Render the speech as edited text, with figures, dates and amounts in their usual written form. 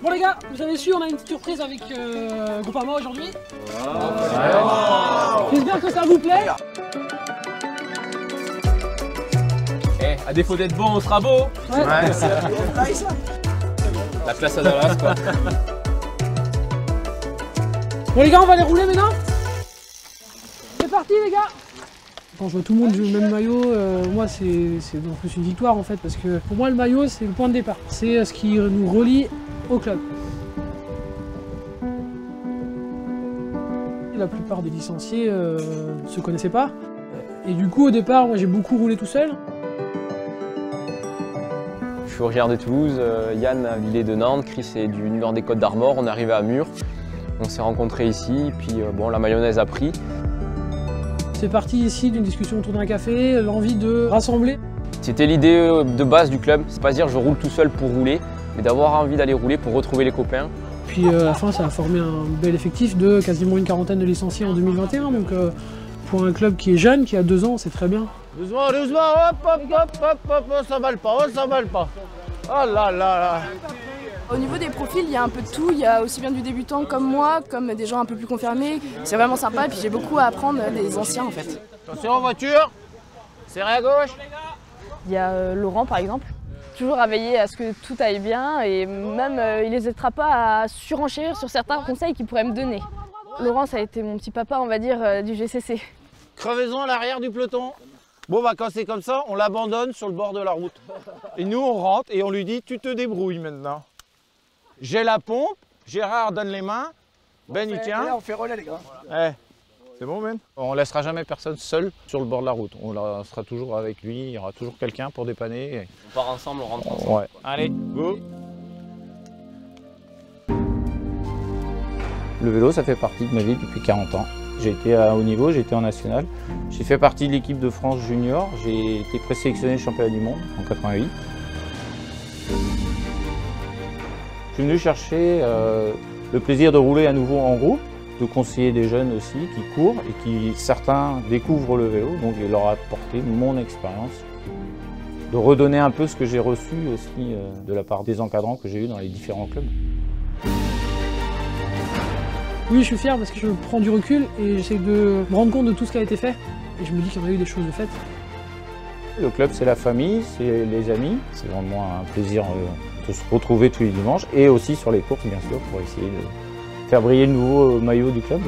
Bon les gars, vous avez su, on a une petite surprise avec Groupama aujourd'hui. J'espère que ça vous plaît. À défaut d'être bon, on sera beau. Ouais. La place à Dallas, quoi. Bon les gars, on va les rouler maintenant. C'est parti les gars. Quand je vois tout le monde jouer le même maillot, moi c'est en plus une victoire en fait, parce que pour moi le maillot c'est le point de départ. C'est ce qui nous relie au club. La plupart des licenciés ne se connaissaient pas. Et du coup au départ, moi j'ai beaucoup roulé tout seul. Je suis originaire de Toulouse, Yann Villet de Nantes, Chris est du nord des Côtes d'Armor, on est arrivé à Murs. On s'est rencontrés ici, puis bon, la mayonnaise a pris. C'est parti ici d'une discussion autour d'un café, l'envie de rassembler. C'était l'idée de base du club, c'est pas se dire je roule tout seul pour rouler, mais d'avoir envie d'aller rouler pour retrouver les copains. Puis à la fin, ça a formé un bel effectif de quasiment une quarantaine de licenciés en 2021. Donc pour un club qui est jeune, qui a 2 ans, c'est très bien. Doucement, doucement, hop, hop, hop, hop, hop, on s'emballe pas, on s'emballe pas. Oh là là là. Au niveau des profils, il y a un peu de tout. Il y a aussi bien du débutant comme moi, comme des gens un peu plus confirmés. C'est vraiment sympa et puis j'ai beaucoup à apprendre des anciens en fait. Attention en voiture, serrez à gauche. Il y a Laurent par exemple, toujours à veiller à ce que tout aille bien et même il n'hésitera pas à surenchérir sur certains conseils qu'il pourrait me donner. Laurent, ça a été mon petit papa, on va dire, du GCC. Crevaison à l'arrière du peloton. Bon bah quand c'est comme ça, on l'abandonne sur le bord de la route. Et nous on rentre et on lui dit tu te débrouilles maintenant. J'ai la pompe, Gérard donne les mains, Ben il tient. Là on fait relais les gars. Ouais. C'est bon Ben? On laissera jamais personne seul sur le bord de la route. On sera toujours avec lui, il y aura toujours quelqu'un pour dépanner. On part ensemble, on rentre ensemble. Ouais. Allez, go! Le vélo, ça fait partie de ma vie depuis 40 ans. J'ai été à haut niveau, j'ai été en national. J'ai fait partie de l'équipe de France junior. J'ai été présélectionné championnat du monde en 88. Je suis venu chercher le plaisir de rouler à nouveau en groupe, de conseiller des jeunes aussi qui courent et qui, certains, découvrent le vélo. Donc je leur ai apporté mon expérience, de redonner un peu ce que j'ai reçu aussi de la part des encadrants que j'ai eu dans les différents clubs. Oui, je suis fier parce que je prends du recul et j'essaie de me rendre compte de tout ce qui a été fait. Et je me dis qu'il y en a eu des choses de faites. Le club, c'est la famille, c'est les amis. C'est vraiment un plaisir de se retrouver tous les dimanches et aussi sur les courses, bien sûr, pour essayer de faire briller le nouveau maillot du club.